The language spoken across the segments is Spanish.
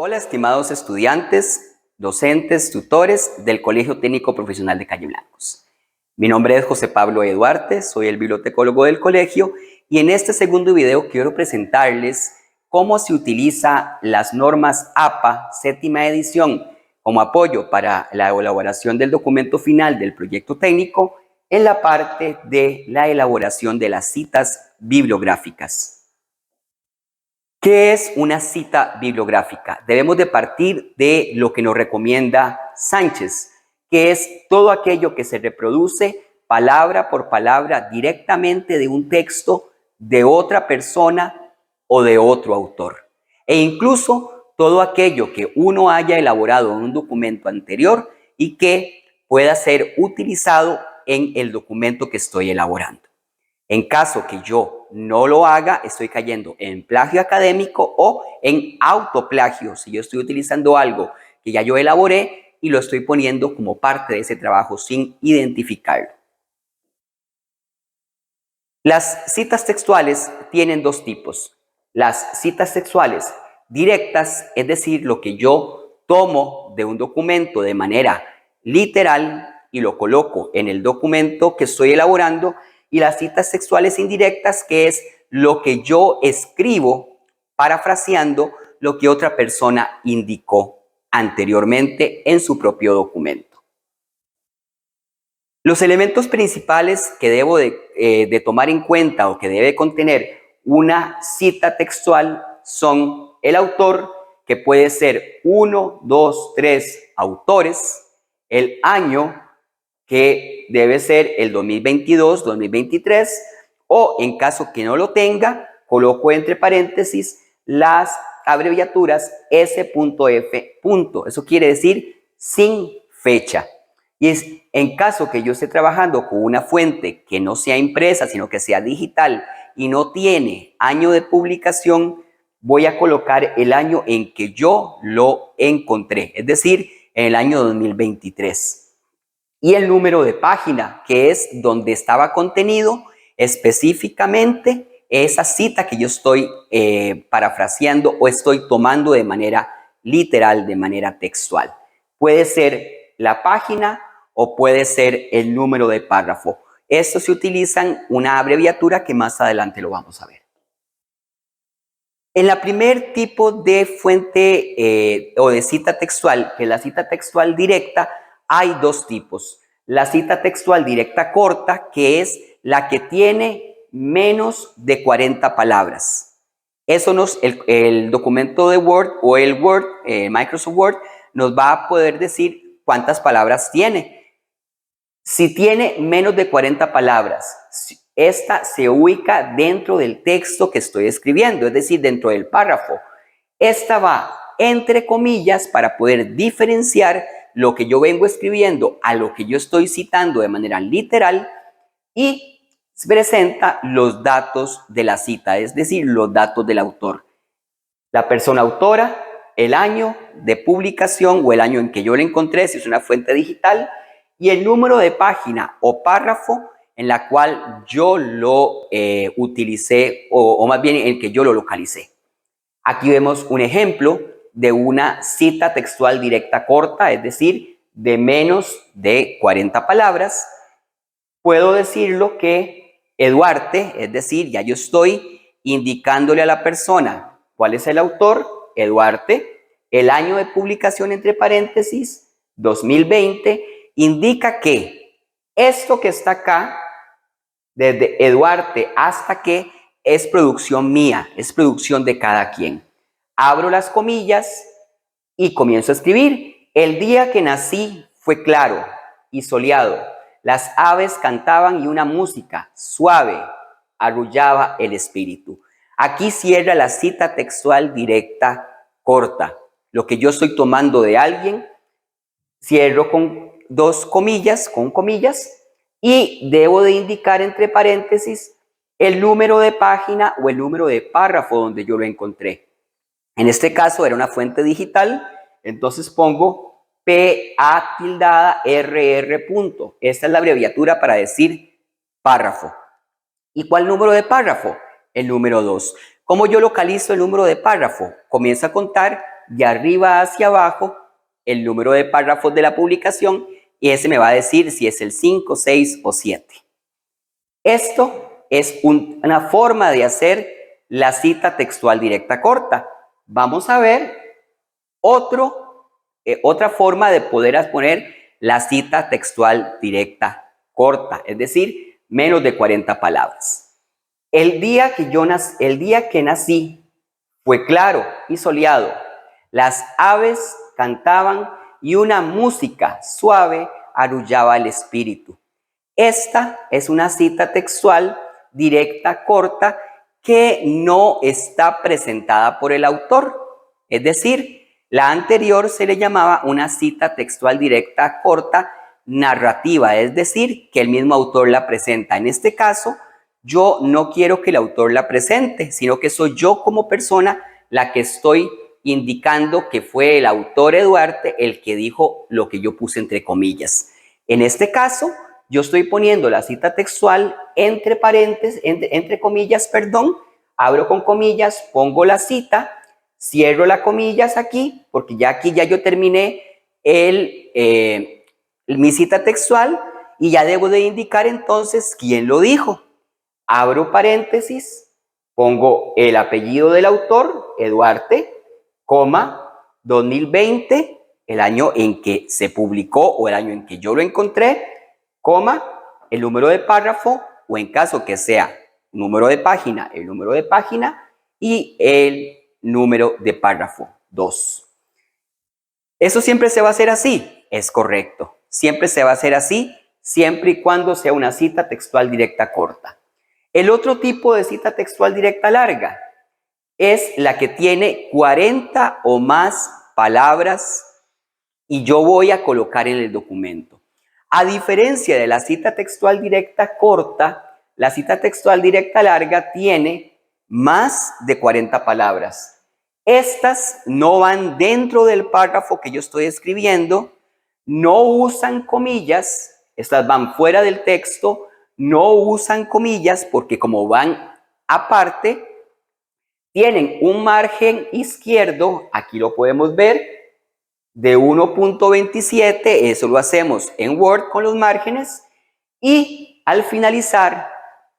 Hola, estimados estudiantes, docentes, tutores del Colegio Técnico Profesional de Calle Blancos. Mi nombre es José Pablo E. Duarte, soy el bibliotecólogo del colegio y en este segundo video quiero presentarles cómo se utiliza las normas APA, séptima edición, como apoyo para la elaboración del documento final del proyecto técnico en la parte de la elaboración de las citas bibliográficas. ¿Qué es una cita bibliográfica? Debemos de partir de lo que nos recomienda Sánchez, que es todo aquello que se reproduce palabra por palabra directamente de un texto de otra persona o de otro autor. E incluso todo aquello que uno haya elaborado en un documento anterior y que pueda ser utilizado en el documento que estoy elaborando. En caso que yo no lo haga, estoy cayendo en plagio académico o en autoplagio, si yo estoy utilizando algo que ya yo elaboré y lo estoy poniendo como parte de ese trabajo sin identificarlo. Las citas textuales tienen dos tipos. Las citas textuales directas, es decir, lo que yo tomo de un documento de manera literal y lo coloco en el documento que estoy elaborando, y las citas textuales indirectas, que es lo que yo escribo parafraseando lo que otra persona indicó anteriormente en su propio documento. Los elementos principales que debo de tomar en cuenta o que debe contener una cita textual son el autor, que puede ser 1, 2, 3 autores, el año, que debe ser el 2022, 2023, o en caso que no lo tenga, coloco entre paréntesis las abreviaturas S.F. Eso quiere decir sin fecha. Y es en caso que yo esté trabajando con una fuente que no sea impresa, sino que sea digital y no tiene año de publicación, voy a colocar el año en que yo lo encontré, es decir, en el año 2023. Y el número de página, que es donde estaba contenido específicamente esa cita que yo estoy parafraseando o estoy tomando de manera literal, de manera textual. Puede ser la página o puede ser el número de párrafo. Estos se utilizan una abreviatura que más adelante lo vamos a ver. En la primer tipo de fuente o de cita textual, que es la cita textual directa, hay dos tipos. La cita textual directa corta, que es la que tiene menos de 40 palabras. Eso el documento de Word o el Word, Microsoft Word, nos va a poder decir cuántas palabras tiene. Si tiene menos de 40 palabras, esta se ubica dentro del texto que estoy escribiendo, es decir, dentro del párrafo. Esta va entre comillas para poder diferenciar lo que yo vengo escribiendo a lo que yo estoy citando de manera literal, y presenta los datos de la cita, es decir, los datos del autor. La persona autora, el año de publicación o el año en que yo lo encontré, si es una fuente digital, y el número de página o párrafo en la cual yo lo utilicé o más bien en que yo lo localicé. Aquí vemos un ejemplo de una cita textual directa corta, es decir, de menos de 40 palabras. Puedo decirlo que Eduarte, es decir, ya yo estoy indicándole a la persona cuál es el autor, Eduarte, el año de publicación entre paréntesis, 2020, indica que esto que está acá, desde Eduarte hasta que, es producción mía, es producción de cada quien. Abro las comillas y comienzo a escribir. El día que nací fue claro y soleado. Las aves cantaban y una música suave arrullaba el espíritu. Aquí cierra la cita textual directa corta. Lo que yo estoy tomando de alguien, cierro con dos comillas, con comillas, y debo de indicar entre paréntesis el número de página o el número de párrafo donde yo lo encontré. En este caso era una fuente digital, entonces pongo PA_RR. Esta es la abreviatura para decir párrafo. ¿Y cuál número de párrafo? El número 2. ¿Cómo yo localizo el número de párrafo? Comienzo a contar de arriba hacia abajo el número de párrafos de la publicación y ese me va a decir si es el 5, 6 o 7. Esto es una forma de hacer la cita textual directa corta. Vamos a ver otra forma de poder poner la cita textual directa corta, es decir, menos de 40 palabras. El día que nací fue claro y soleado. Las aves cantaban y una música suave arrullaba el espíritu. Esta es una cita textual directa corta que no está presentada por el autor. Es decir, la anterior se le llamaba una cita textual directa corta narrativa, es decir, que el mismo autor la presenta. En este caso, yo no quiero que el autor la presente, sino que soy yo como persona la que estoy indicando que fue el autor Eduarte el que dijo lo que yo puse entre comillas. En este caso, yo estoy poniendo la cita textual entre paréntesis, entre comillas, abro con comillas, pongo la cita, cierro las comillas aquí, porque aquí yo terminé mi cita textual y ya debo de indicar entonces quién lo dijo. Abro paréntesis, pongo el apellido del autor, Eduarte, 2020, el año en que se publicó o el año en que yo lo encontré, el número de párrafo o en caso que sea número de página, el número de página y el número de párrafo 2. ¿Eso siempre se va a hacer así? Es correcto. Siempre se va a hacer así, siempre y cuando sea una cita textual directa corta. El otro tipo de cita textual directa larga es la que tiene 40 o más palabras y yo voy a colocar en el documento. A diferencia de la cita textual directa corta, la cita textual directa larga tiene más de 40 palabras. Estas no van dentro del párrafo que yo estoy escribiendo, no usan comillas, estas van fuera del texto, no usan comillas porque como van aparte, tienen un margen izquierdo, aquí lo podemos ver, de 1.27, eso lo hacemos en Word con los márgenes, y al finalizar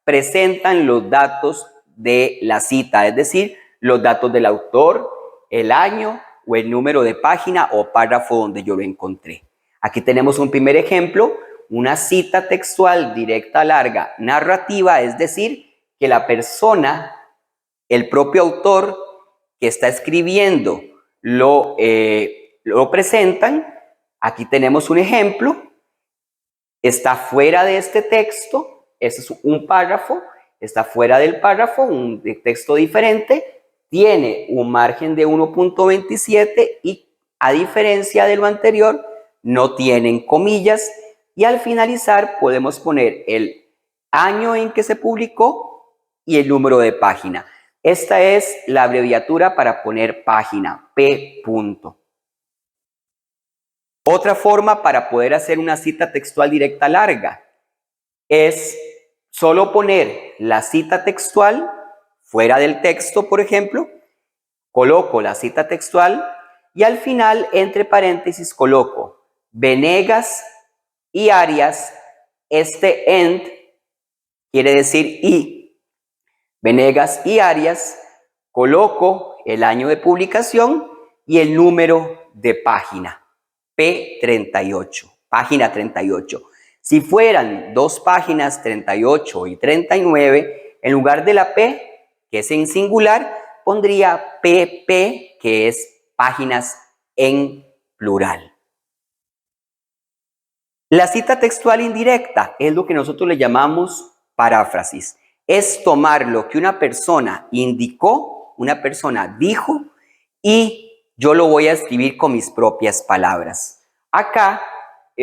presentan los datos de la cita, es decir, los datos del autor, el año o el número de página o párrafo donde yo lo encontré. Aquí tenemos un primer ejemplo, una cita textual directa larga narrativa, es decir, que la persona, el propio autor que está escribiendo lo presentan. Aquí tenemos un ejemplo, está fuera de este texto, ese es un párrafo, está fuera del párrafo, un texto diferente, tiene un margen de 1.27 y a diferencia de lo anterior, no tienen comillas y al finalizar podemos poner el año en que se publicó y el número de página. Esta es la abreviatura para poner página, P. Otra forma para poder hacer una cita textual directa larga es solo poner la cita textual fuera del texto, por ejemplo, coloco la cita textual y al final, entre paréntesis, coloco Venegas y Arias, este end quiere decir y. Venegas y Arias, coloco el año de publicación y el número de página, P38, página 38. Si fueran dos páginas, 38 y 39, en lugar de la P, que es en singular, pondría PP, que es páginas en plural. La cita textual indirecta es lo que nosotros le llamamos paráfrasis. Es tomar lo que una persona indicó, una persona dijo, y yo lo voy a escribir con mis propias palabras. Acá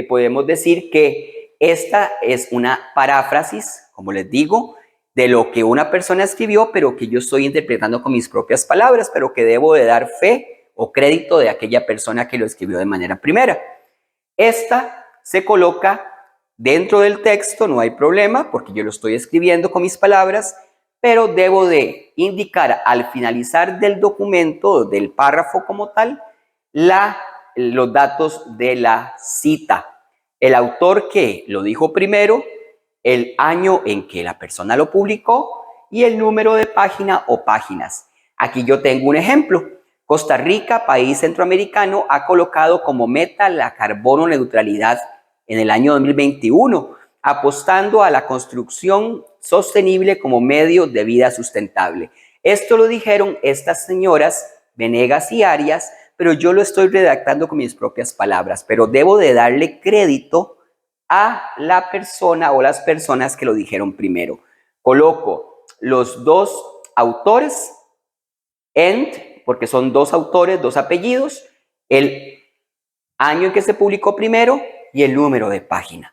podemos decir que esta es una paráfrasis, como les digo, de lo que una persona escribió, pero que yo estoy interpretando con mis propias palabras, pero que debo de dar fe o crédito de aquella persona que lo escribió de manera primera. Esta se coloca dentro del texto, no hay problema, porque yo lo estoy escribiendo con mis palabras, pero debo de indicar al finalizar del documento, del párrafo como tal, los datos de la cita. El autor que lo dijo primero, el año en que la persona lo publicó y el número de página o páginas. Aquí yo tengo un ejemplo. Costa Rica, país centroamericano, ha colocado como meta la carbono neutralidad en el año 2021, apostando a la construcción sostenible como medio de vida sustentable. Esto lo dijeron estas señoras Venegas y Arias, pero yo lo estoy redactando con mis propias palabras, pero debo de darle crédito a la persona o las personas que lo dijeron primero. Coloco los dos autores, porque son dos autores, dos apellidos, el año en que se publicó primero y el número de página.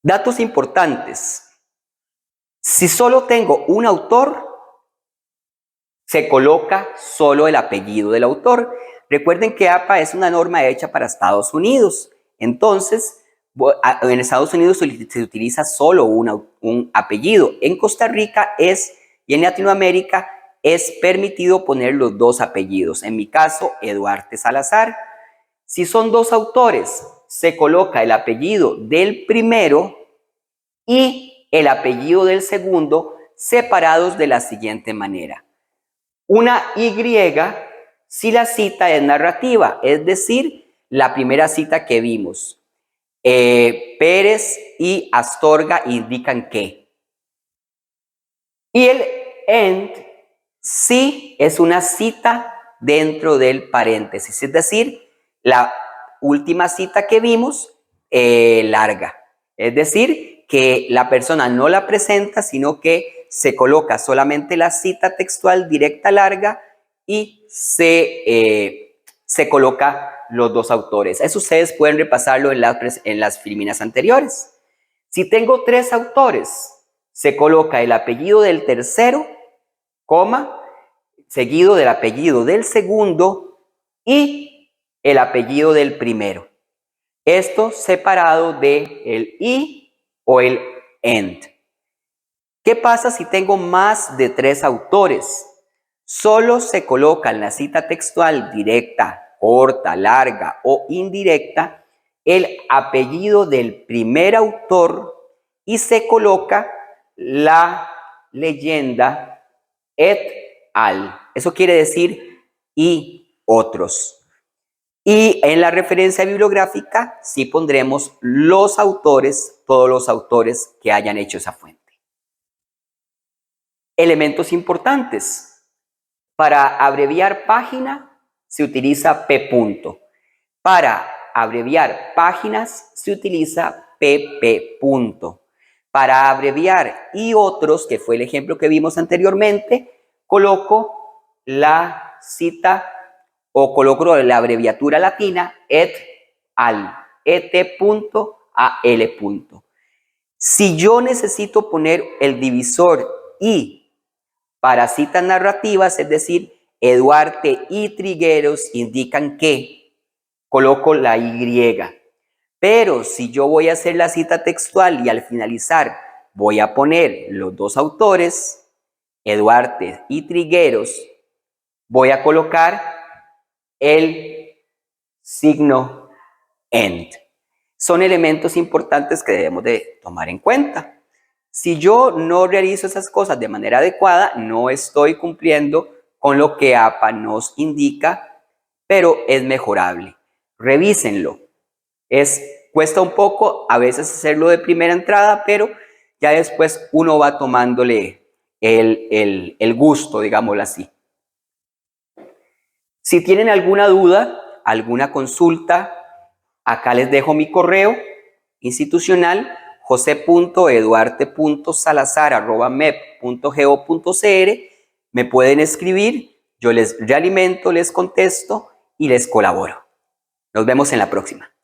Datos importantes. Si solo tengo un autor, se coloca solo el apellido del autor. Recuerden que APA es una norma hecha para Estados Unidos. Entonces, en Estados Unidos se utiliza solo un apellido. En Costa Rica y en Latinoamérica es permitido poner los dos apellidos. En mi caso, Eduarte Salazar. Si son dos autores, se coloca el apellido del primero y el apellido del segundo separados de la siguiente manera. Una Y si la cita es narrativa, es decir, la primera cita que vimos. Pérez y Astorga indican que. Y el end sí es una cita dentro del paréntesis, es decir, la última cita que vimos larga. Es decir, que la persona no la presenta, sino que se coloca solamente la cita textual directa larga y se coloca los dos autores. Eso ustedes pueden repasarlo en las filminas anteriores. Si tengo tres autores, se coloca el apellido del tercero, coma, seguido del apellido del segundo y el apellido del primero. Esto separado de el y o el and. ¿Qué pasa si tengo más de tres autores? Solo se coloca en la cita textual directa, corta, larga o indirecta el apellido del primer autor y se coloca la leyenda et al. Eso quiere decir y otros. Y en la referencia bibliográfica sí pondremos los autores, todos los autores que hayan hecho esa fuente. Elementos importantes. Para abreviar página se utiliza P punto. Para abreviar páginas se utiliza PP punto. Para abreviar y otros, que fue el ejemplo que vimos anteriormente, coloco la cita o coloco la abreviatura latina et al, et punto a l punto. Si yo necesito poner el divisor y para citas narrativas, es decir, Eduarte y Trigueros indican que, coloco la Y. Pero si yo voy a hacer la cita textual y al finalizar voy a poner los dos autores, Eduarte y Trigueros, voy a colocar el signo end. Son elementos importantes que debemos de tomar en cuenta. Si yo no realizo esas cosas de manera adecuada, no estoy cumpliendo con lo que APA nos indica, pero es mejorable. Revísenlo. Cuesta un poco a veces hacerlo de primera entrada, pero ya después uno va tomándole el gusto, digámoslo así. Si tienen alguna duda, alguna consulta, acá les dejo mi correo institucional jose.eduarte.salazar@mep.go.cr. Me pueden escribir, yo les realimento, les contesto y les colaboro. Nos vemos en la próxima.